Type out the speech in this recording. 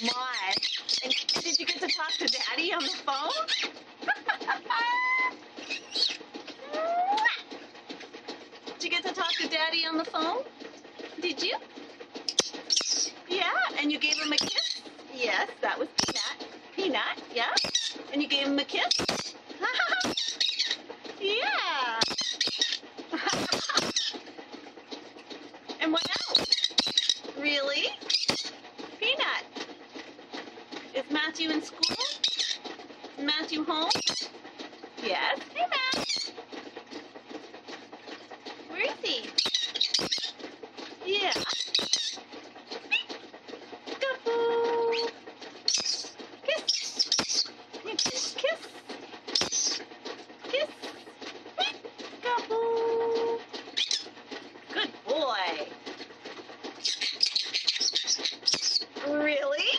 my. And did you get to talk to Daddy on the phone? Did you get to talk to Daddy on the phone? Did you? Yeah, and you gave him a kiss? Yes, that was Peanut. Peanut, yeah? And you gave him a kiss? Yeah. And what else? Really? Peanut. Is Matthew in school? Is Matthew home? Yes. Hey, Matt. Where is he? Yeah. Gaboo. Kiss. Kiss. Kiss. Kiss. Gaboo. Good boy. Really?